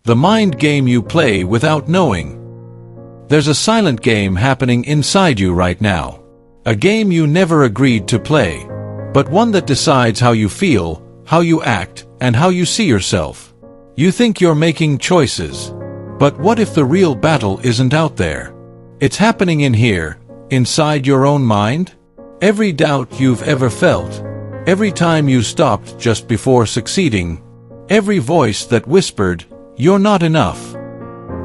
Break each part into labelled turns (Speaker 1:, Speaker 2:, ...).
Speaker 1: The mind game you play without knowing. There's a silent game happening inside you right now. A game you never agreed to play, but one that decides how you feel, how you act, and how you see yourself. You think you're making choices, but what if the real battle isn't out there? It's happening in here, inside your own mind. Every doubt you've ever felt, every time you stopped just before succeeding, every voice that whispered, "You're not enough,"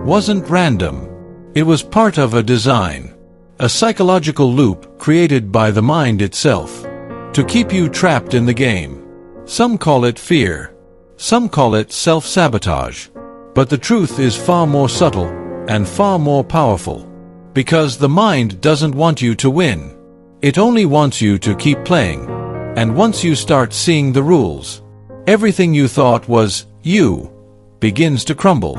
Speaker 1: wasn't random. It was part of a design. A psychological loop created by the mind itself, to keep you trapped in the game. Some call it fear. Some call it self-sabotage. But the truth is far more subtle and far more powerful. Because the mind doesn't want you to win. It only wants you to keep playing. And once you start seeing the rules, everything you thought was you begins to crumble.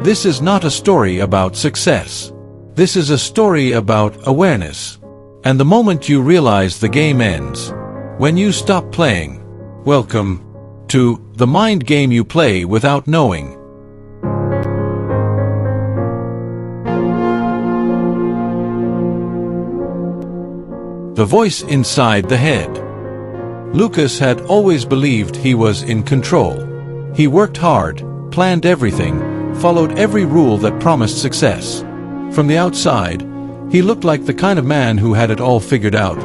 Speaker 1: This is not a story about success. This is a story about awareness. And the moment you realize the game ends, when you stop playing. Welcome to the mind game you play without knowing. The voice inside the head. Lucas had always believed he was in control. He worked hard, planned everything, followed every rule that promised success. From the outside, he looked like the kind of man who had it all figured out,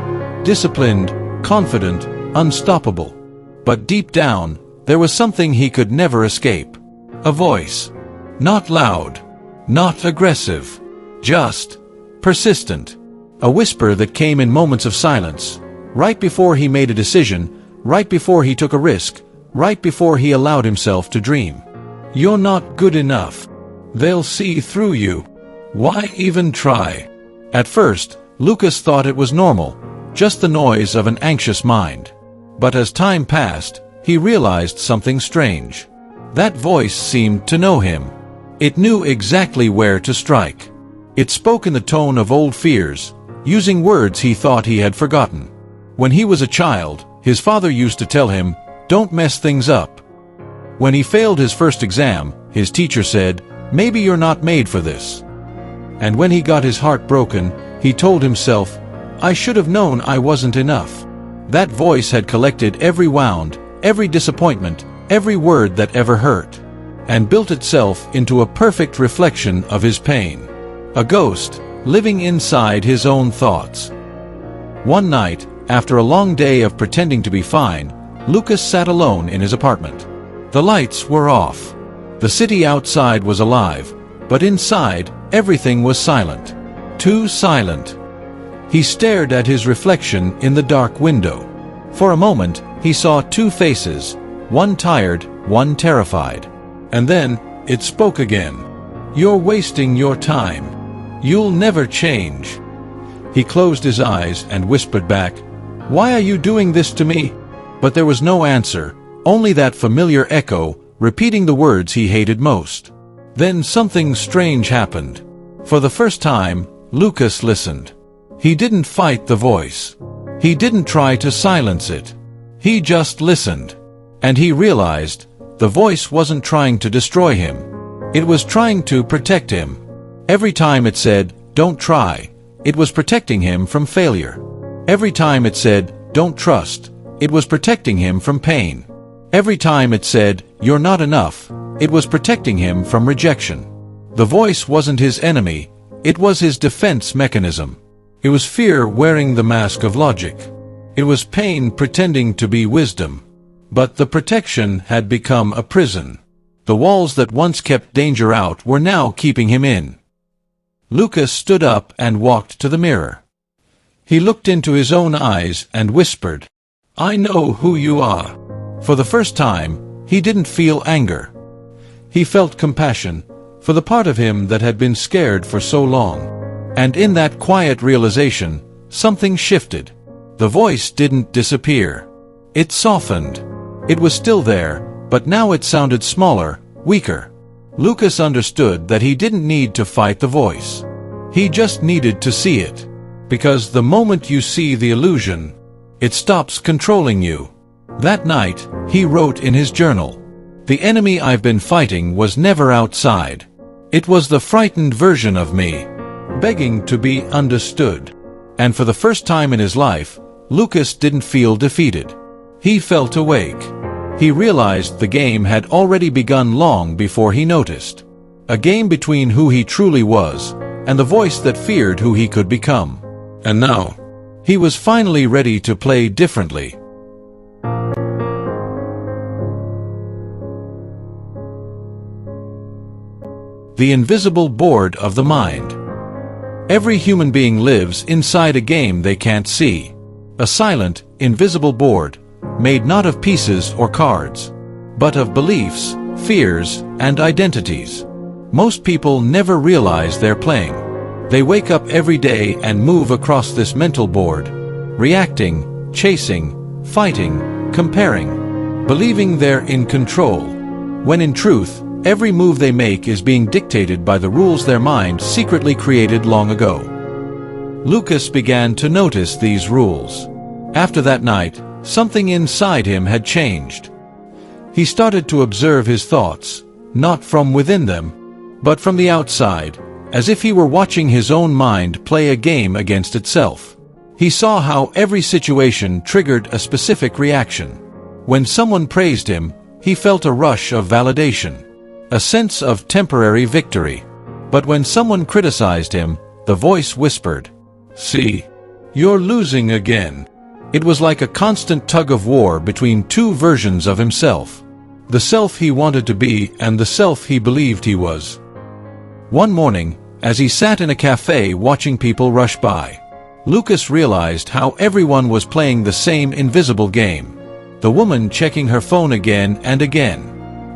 Speaker 1: disciplined, confident, unstoppable. But deep down, there was something he could never escape. A voice. Not loud, not aggressive, just persistent. A whisper that came in moments of silence, right before he made a decision, right before he took a risk, right before he allowed himself to dream. You're not good enough. They'll see through you. Why even try? At first, Lucas thought it was normal, just the noise of an anxious mind. But as time passed, he realized something strange. That voice seemed to know him. It knew exactly where to strike. It spoke in the tone of old fears, using words he thought he had forgotten. When he was a child, his father used to tell him, "Don't mess things up." When he failed his first exam, his teacher said, "Maybe you're not made for this." And when he got his heart broken, he told himself, "I should have known I wasn't enough." That voice had collected every wound, every disappointment, every word that ever hurt, and built itself into a perfect reflection of his pain. A ghost, living inside his own thoughts. One night, after a long day of pretending to be fine, Lucas sat alone in his apartment. The lights were off. The city outside was alive, but inside, everything was silent. Too silent. He stared at his reflection in the dark window. For a moment, he saw two faces, one tired, one terrified. And then, it spoke again. "You're wasting your time. You'll never change." He closed his eyes and whispered back, "Why are you doing this to me?" But there was no answer, only that familiar echo, repeating the words he hated most. Then something strange happened. For the first time, Lucas listened. He didn't fight the voice. He didn't try to silence it. He just listened. And he realized, the voice wasn't trying to destroy him. It was trying to protect him. Every time it said, "Don't try," it was protecting him from failure. Every time it said, "Don't trust," it was protecting him from pain. Every time it said, "You're not enough," it was protecting him from rejection. The voice wasn't his enemy, it was his defense mechanism. It was fear wearing the mask of logic. It was pain pretending to be wisdom. But the protection had become a prison. The walls that once kept danger out were now keeping him in. Lucas stood up and walked to the mirror. He looked into his own eyes and whispered, "I know who you are." For the first time, he didn't feel anger. He felt compassion for the part of him that had been scared for so long. And in that quiet realization, something shifted. The voice didn't disappear. It softened. It was still there, but now it sounded smaller, weaker. Lucas understood that he didn't need to fight the voice. He just needed to see it. Because the moment you see the illusion, it stops controlling you. That night, he wrote in his journal, The enemy I've been fighting was never outside. It was the frightened version of me, begging to be understood. And for the first time in his life, Lucas didn't feel defeated. He felt awake. He realized the game had already begun long before he noticed. A game between who he truly was and the voice that feared who he could become. And now, he was finally ready to play differently. The invisible board of the mind. Every human being lives inside a game they can't see. A silent, invisible board, made not of pieces or cards, but of beliefs, fears, and identities. Most people never realize they're playing. They wake up every day and move across this mental board, reacting, chasing, fighting, comparing, believing they're in control, when in truth, every move they make is being dictated by the rules their mind secretly created long ago. Lucas began to notice these rules. After that night, something inside him had changed. He started to observe his thoughts, not from within them, but from the outside, as if he were watching his own mind play a game against itself. He saw how every situation triggered a specific reaction. When someone praised him, he felt a rush of validation, a sense of temporary victory. But when someone criticized him, the voice whispered, "See, you're losing again." It was like a constant tug-of-war between two versions of himself, the self he wanted to be and the self he believed he was. One morning, as he sat in a cafe watching people rush by, Lucas realized how everyone was playing the same invisible game. The woman checking her phone again and again,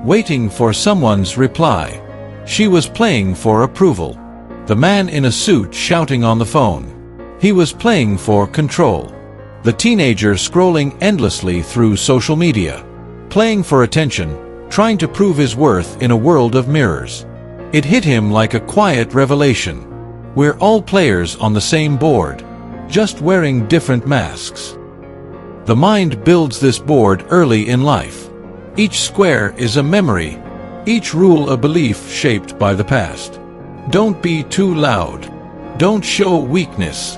Speaker 1: waiting for someone's reply. She was playing for approval. The man in a suit shouting on the phone. He was playing for control. The teenager scrolling endlessly through social media, playing for attention, trying to prove his worth in a world of mirrors. It hit him like a quiet revelation. We're all players on the same board, just wearing different masks. The mind builds this board early in life. Each square is a memory, each rule a belief shaped by the past. Don't be too loud. Don't show weakness.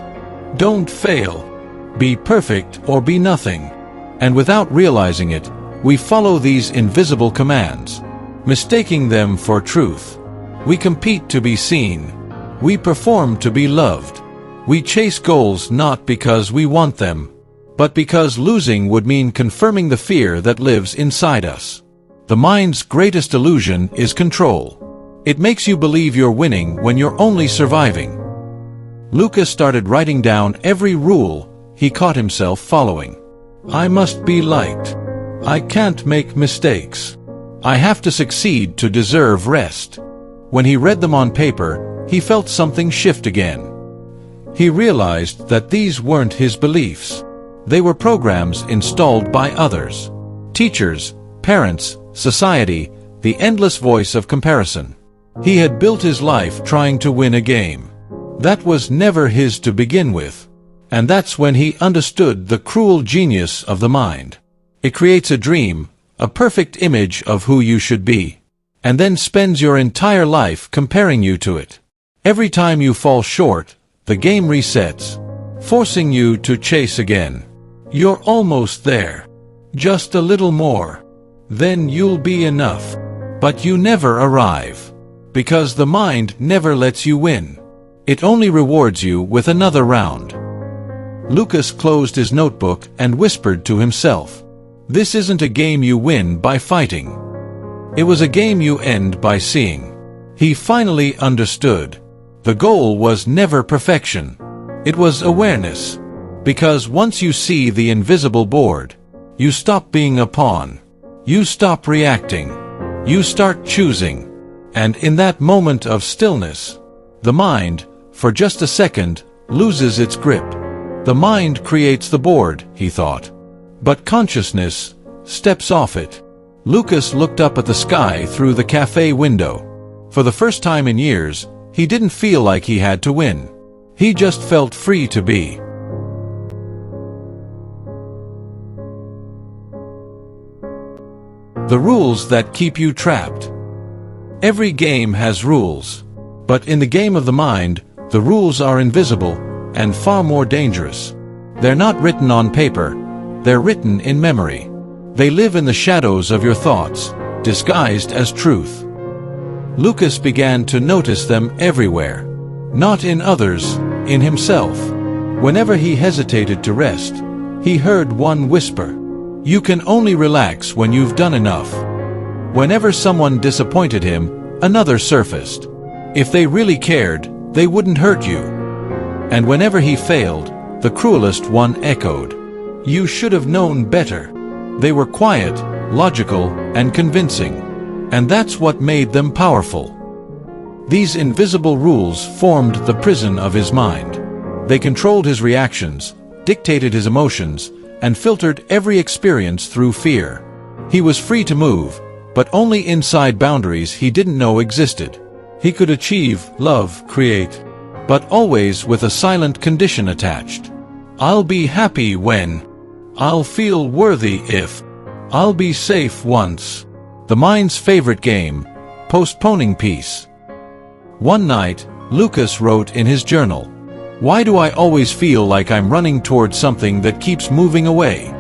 Speaker 1: Don't fail. Be perfect or be nothing. And without realizing it, we follow these invisible commands, mistaking them for truth. We compete to be seen. We perform to be loved. We chase goals not because we want them, but because losing would mean confirming the fear that lives inside us. The mind's greatest illusion is control. It makes you believe you're winning when you're only surviving. Lucas started writing down every rule he caught himself following. I must be liked. I can't make mistakes. I have to succeed to deserve rest. When he read them on paper, he felt something shift again. He realized that these weren't his beliefs. They were programs installed by others. Teachers, parents, society, the endless voice of comparison. He had built his life trying to win a game that was never his to begin with. And that's when he understood the cruel genius of the mind. It creates a dream, a perfect image of who you should be, and then spends your entire life comparing you to it. Every time you fall short, the game resets, forcing you to chase again. You're almost there. Just a little more. Then you'll be enough. But you never arrive. Because the mind never lets you win. It only rewards you with another round. Lucas closed his notebook and whispered to himself, "This isn't a game you win by fighting. It was a game you end by seeing." He finally understood. The goal was never perfection. It was awareness. Because once you see the invisible board, you stop being a pawn. You stop reacting. You start choosing. And in that moment of stillness, the mind, for just a second, loses its grip. The mind creates the board, he thought. But consciousness steps off it. Lucas looked up at the sky through the cafe window. For the first time in years, he didn't feel like he had to win. He just felt free to be. The rules that keep you trapped. Every game has rules. But in the game of the mind, the rules are invisible and far more dangerous. They're not written on paper, they're written in memory. They live in the shadows of your thoughts, disguised as truth. Lucas began to notice them everywhere. Not in others, in himself. Whenever he hesitated to rest, he heard one whisper. You can only relax when you've done enough. Whenever someone disappointed him, another surfaced. If they really cared, they wouldn't hurt you. And whenever he failed, the cruelest one echoed. You should have known better. They were quiet, logical, and convincing. And that's what made them powerful. These invisible rules formed the prison of his mind. They controlled his reactions, dictated his emotions, and filtered every experience through fear. He was free to move, but only inside boundaries he didn't know existed. He could achieve, love, create, but always with a silent condition attached. I'll be happy when. I'll feel worthy if. I'll be safe once. The mind's favorite game, postponing peace. One night, Lucas wrote in his journal, "Why do I always feel like I'm running towards something that keeps moving away?"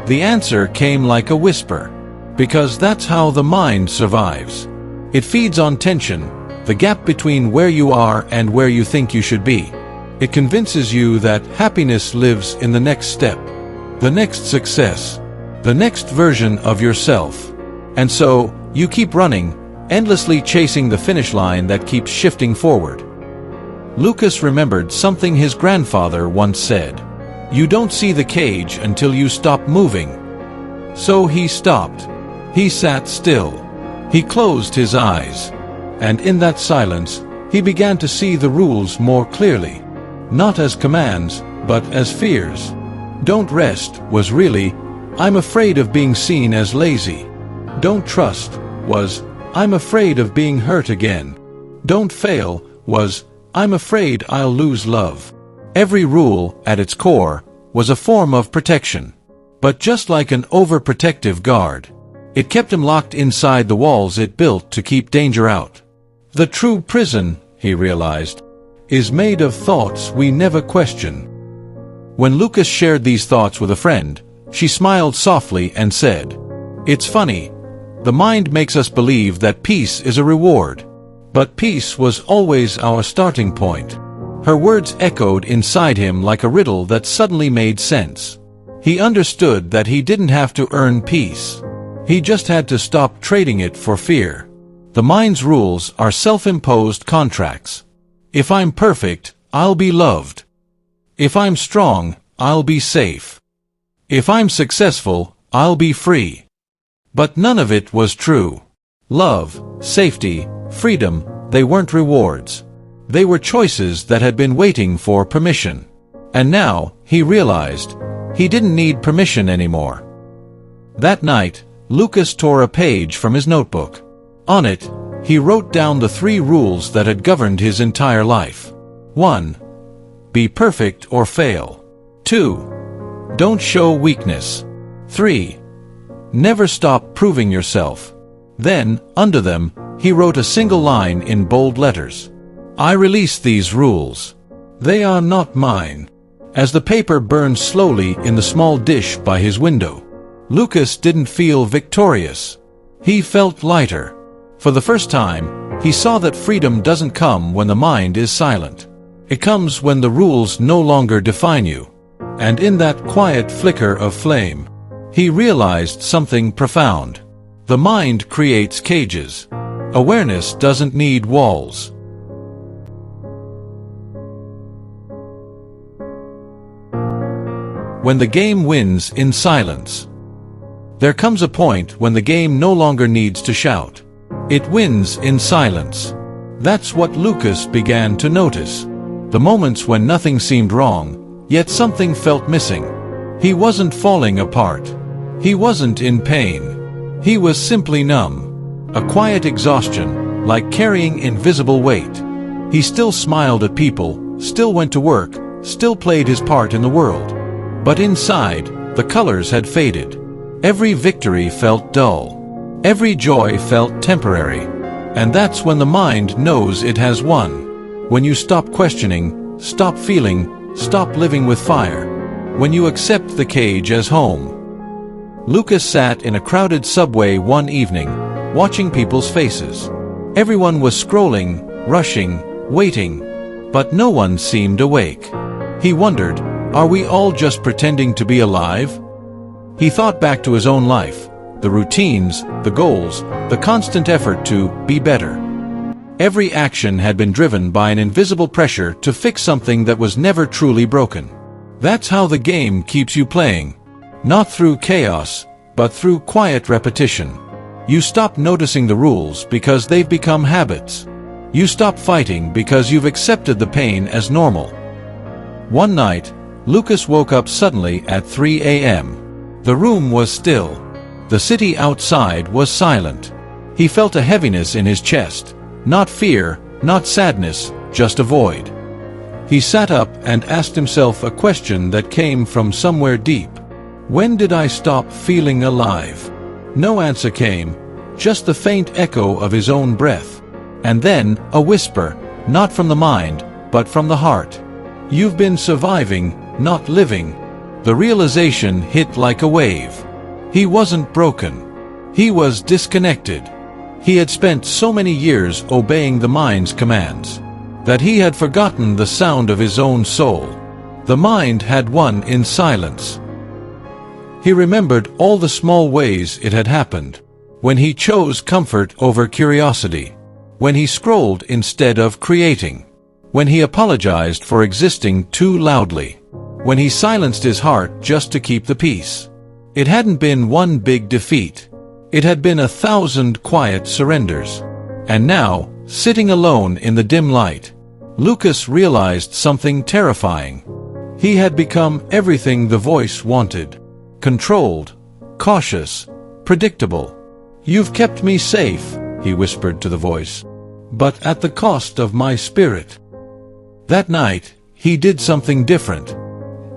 Speaker 1: The answer came like a whisper. Because that's how the mind survives. It feeds on tension, the gap between where you are and where you think you should be. It convinces you that happiness lives in the next step, the next success, the next version of yourself. And so, you keep running, endlessly chasing the finish line that keeps shifting forward. Lucas remembered something his grandfather once said. You don't see the cage until you stop moving. So he stopped. He sat still. He closed his eyes. And in that silence, he began to see the rules more clearly. Not as commands, but as fears. Don't rest was really, I'm afraid of being seen as lazy. Don't trust was, I'm afraid of being hurt again. Don't fail was, I'm afraid I'll lose love. Every rule, at its core, was a form of protection. But just like an overprotective guard, it kept him locked inside the walls it built to keep danger out. The true prison, he realized, is made of thoughts we never question. When Lucas shared these thoughts with a friend, she smiled softly and said, It's funny, the mind makes us believe that peace is a reward. But peace was always our starting point. Her words echoed inside him like a riddle that suddenly made sense. He understood that he didn't have to earn peace. He just had to stop trading it for fear. The mind's rules are self-imposed contracts. If I'm perfect, I'll be loved. If I'm strong, I'll be safe. If I'm successful, I'll be free. But none of it was true. Love, safety, freedom, they weren't rewards. They were choices that had been waiting for permission. And now, he realized, he didn't need permission anymore. That night, Lucas tore a page from his notebook. On it, he wrote down the 3 rules that had governed his entire life. 1. Be perfect or fail. 2. Don't show weakness. 3. Never stop proving yourself. Then, under them, he wrote a single line in bold letters. I release these rules. They are not mine. As the paper burned slowly in the small dish by his window, Lucas didn't feel victorious. He felt lighter. For the first time, he saw that freedom doesn't come when the mind is silent. It comes when the rules no longer define you. And in that quiet flicker of flame, he realized something profound. The mind creates cages. Awareness doesn't need walls. When the game wins in silence. There comes a point when the game no longer needs to shout. It wins in silence. That's what Lucas began to notice. The moments when nothing seemed wrong, yet something felt missing. He wasn't falling apart. He wasn't in pain. He was simply numb. A quiet exhaustion, like carrying invisible weight. He still smiled at people, still went to work, still played his part in the world. But inside, the colors had faded. Every victory felt dull. Every joy felt temporary. And that's when the mind knows it has won. When you stop questioning, stop feeling, stop living with fire. When you accept the cage as home. Lucas sat in a crowded subway one evening, watching people's faces. Everyone was scrolling, rushing, waiting, but no one seemed awake. He wondered, are we all just pretending to be alive? He thought back to his own life, the routines, the goals, the constant effort to be better. Every action had been driven by an invisible pressure to fix something that was never truly broken. That's how the game keeps you playing. Not through chaos, but through quiet repetition. You stop noticing the rules because they've become habits. You stop fighting because you've accepted the pain as normal. One night, Lucas woke up suddenly at 3 a.m. The room was still. The city outside was silent. He felt a heaviness in his chest. Not fear, not sadness, just a void. He sat up and asked himself a question that came from somewhere deep. When did I stop feeling alive? No answer came, just the faint echo of his own breath. And then, a whisper, not from the mind, but from the heart. You've been surviving, not living. The realization hit like a wave. He wasn't broken. He was disconnected. He had spent so many years obeying the mind's commands that he had forgotten the sound of his own soul. The mind had won in silence. He remembered all the small ways it had happened. When he chose comfort over curiosity. When he scrolled instead of creating. When he apologized for existing too loudly. When he silenced his heart just to keep the peace. It hadn't been one big defeat. It had been 1,000 quiet surrenders. And now, sitting alone in the dim light, Lucas realized something terrifying. He had become everything the voice wanted. Controlled, cautious, predictable. You've kept me safe, he whispered to the voice, but at the cost of my spirit. That night, he did something different.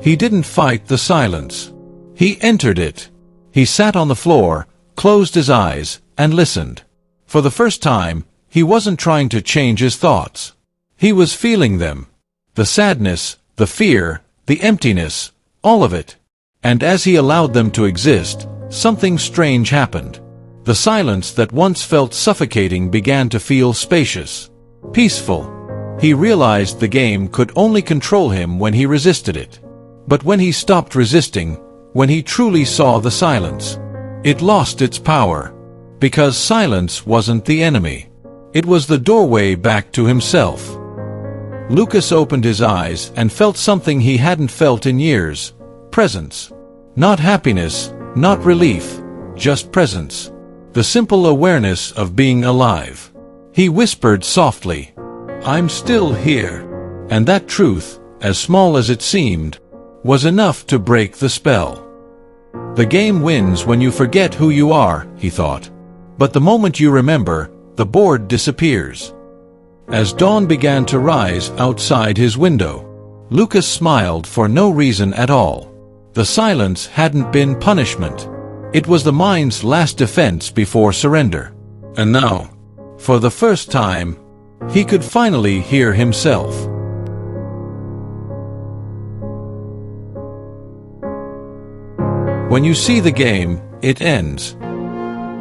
Speaker 1: He didn't fight the silence. He entered it. He sat on the floor, closed his eyes, and listened. For the first time, he wasn't trying to change his thoughts. He was feeling them. The sadness, the fear, the emptiness, all of it. And as he allowed them to exist, something strange happened. The silence that once felt suffocating began to feel spacious, peaceful. He realized the game could only control him when he resisted it. But when he stopped resisting, when he truly saw the silence, it lost its power. Because silence wasn't the enemy. It was the doorway back to himself. Lucas opened his eyes and felt something he hadn't felt in years. Presence. Not happiness, not relief, just presence. The simple awareness of being alive. He whispered softly, "I'm still here." And that truth, as small as it seemed, was enough to break the spell. The game wins when you forget who you are, he thought. But the moment you remember, the board disappears. As dawn began to rise outside his window, Lucas smiled for no reason at all. The silence hadn't been punishment. It was the mind's last defense before surrender. And now, for the first time, he could finally hear himself. When you see the game, it ends.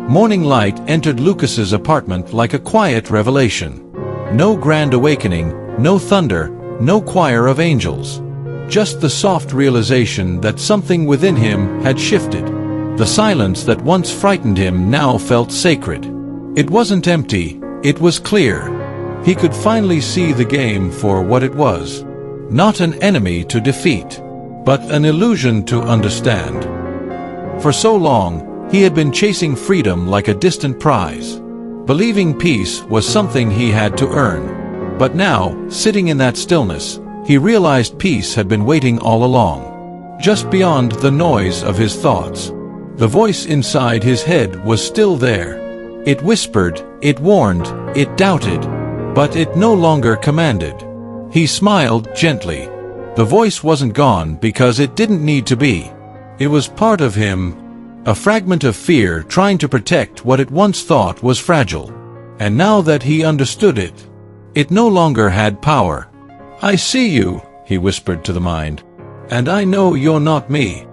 Speaker 1: Morning light entered Lucas's apartment like a quiet revelation. No grand awakening, no thunder, no choir of angels. Just the soft realization that something within him had shifted. The silence that once frightened him now felt sacred. It wasn't empty, it was clear. He could finally see the game for what it was. Not an enemy to defeat, but an illusion to understand. For so long, he had been chasing freedom like a distant prize. Believing peace was something he had to earn. But now, sitting in that stillness, he realized peace had been waiting all along. Just beyond the noise of his thoughts. The voice inside his head was still there. It whispered, it warned, it doubted, but it no longer commanded. He smiled gently. The voice wasn't gone because it didn't need to be. It was part of him, A fragment of fear trying to protect what it once thought was fragile. And now that he understood it, it no longer had power. "I see you," he whispered to the mind. "And I know you're not me."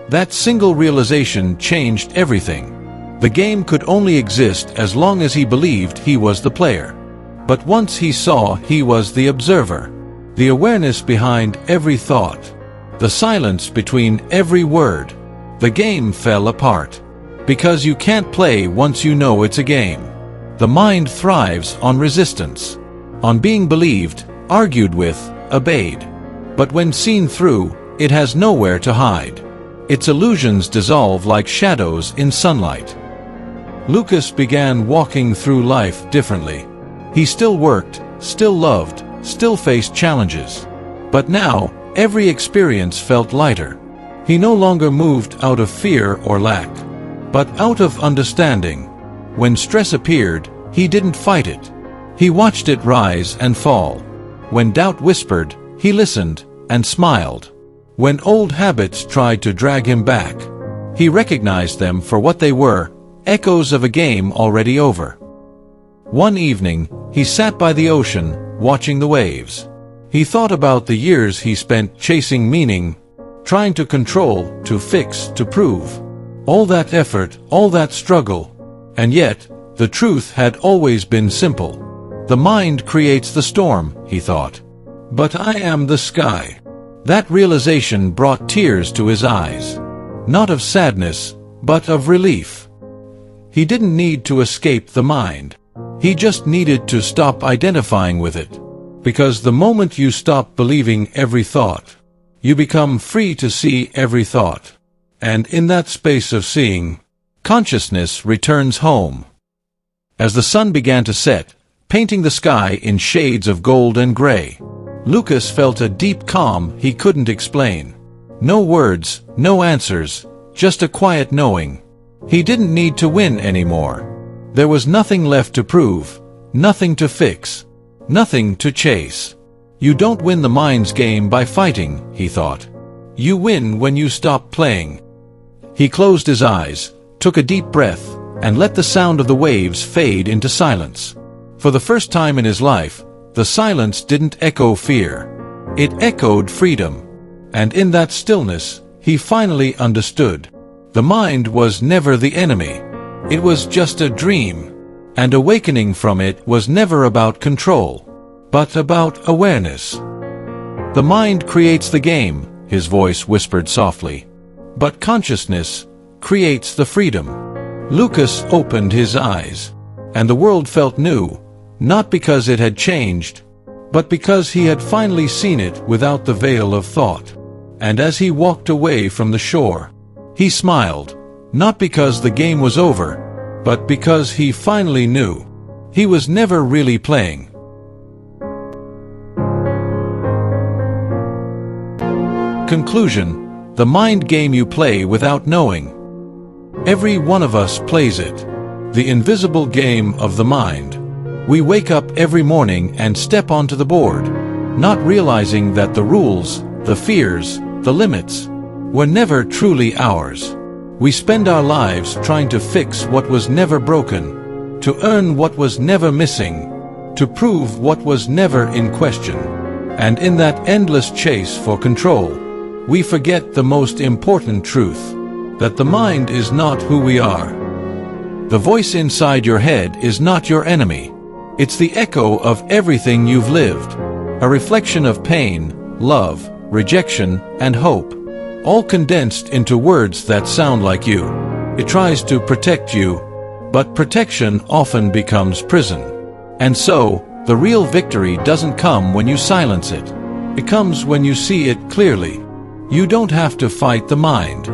Speaker 1: That single realization changed everything. The game could only exist as long as he believed he was the player. But once he saw he was the observer, the awareness behind every thought, the silence between every word, the game fell apart. Because you can't play once you know it's a game. The mind thrives on resistance, on being believed, argued with, obeyed. But when seen through, it has nowhere to hide. Its illusions dissolve like shadows in sunlight. Lucas began walking through life differently. He still worked, still loved, still faced challenges. But now, every experience felt lighter. He no longer moved out of fear or lack, but out of understanding. When stress appeared, he didn't fight it. He watched it rise and fall. When doubt whispered, he listened and smiled. When old habits tried to drag him back, he recognized them for what they were, echoes of a game already over. One evening, he sat by the ocean, watching the waves. He thought about the years he spent chasing meaning, trying to control, to fix, to prove. All that effort, all that struggle. And yet, the truth had always been simple. The mind creates the storm, he thought. But I am the sky. That realization brought tears to his eyes. Not of sadness, but of relief. He didn't need to escape the mind. He just needed to stop identifying with it. Because the moment you stop believing every thought, you become free to see every thought. And in that space of seeing, consciousness returns home. As the sun began to set, painting the sky in shades of gold and gray, Lucas felt a deep calm he couldn't explain. No words, no answers, just a quiet knowing. He didn't need to win anymore. There was nothing left to prove, nothing to fix, nothing to chase. You don't win the mind's game by fighting, he thought. You win when you stop playing. He closed his eyes, took a deep breath, and let the sound of the waves fade into silence. For the first time in his life, the silence didn't echo fear. It echoed freedom. And in that stillness, he finally understood. The mind was never the enemy. It was just a dream. And awakening from it was never about control, but about awareness. The mind creates the game, his voice whispered softly. But consciousness creates the freedom. Lucas opened his eyes, and the world felt new, not because it had changed, but because he had finally seen it without the veil of thought. And as he walked away from the shore, he smiled, not because the game was over, but because he finally knew he was never really playing. Conclusion: the mind game you play without knowing. Every one of us plays it. The invisible game of the mind. We wake up every morning and step onto the board, not realizing that the rules, the fears, the limits, were never truly ours. We spend our lives trying to fix what was never broken, to earn what was never missing, to prove what was never in question. And in that endless chase for control, we forget the most important truth, that the mind is not who we are. The voice inside your head is not your enemy. It's the echo of everything you've lived, a reflection of pain, love, rejection, and hope, all condensed into words that sound like you. It tries to protect you, but protection often becomes prison. And so, the real victory doesn't come when you silence it. It comes when you see it clearly. You don't have to fight the mind.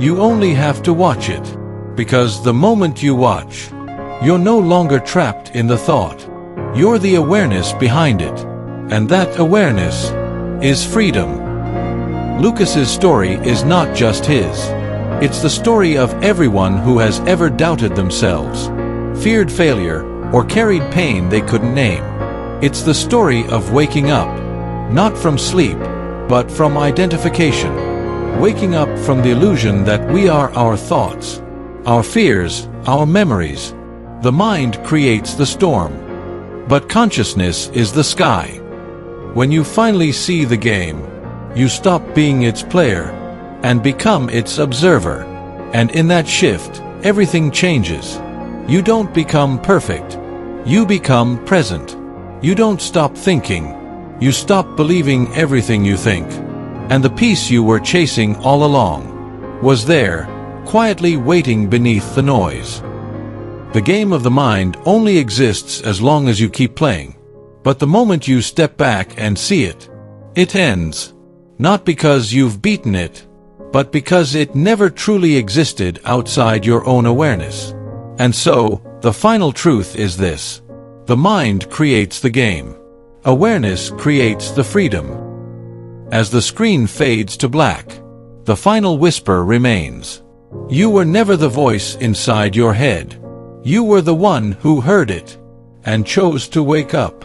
Speaker 1: You only have to watch it. Because the moment you watch, you're no longer trapped in the thought. You're the awareness behind it. And that awareness is freedom. Lucas's story is not just his. It's the story of everyone who has ever doubted themselves, feared failure, or carried pain they couldn't name. It's the story of waking up, not from sleep, but from identification. waking up from the illusion that we are our thoughts, our fears, our memories. The mind creates the storm, but consciousness is the sky. When you finally see the game, you stop being its player and become its observer. And in that shift, everything changes. You don't become perfect. You become present. You don't stop thinking. You stop believing everything you think. And the peace you were chasing all along was there, quietly waiting beneath the noise. The game of the mind only exists as long as you keep playing. But the moment you step back and see it, it ends. Not because you've beaten it, but because it never truly existed outside your own awareness. And so, the final truth is this: the mind creates the game. Awareness creates the freedom. As the screen fades to black, the final whisper remains. You were never the voice inside your head. You were the one who heard it and chose to wake up.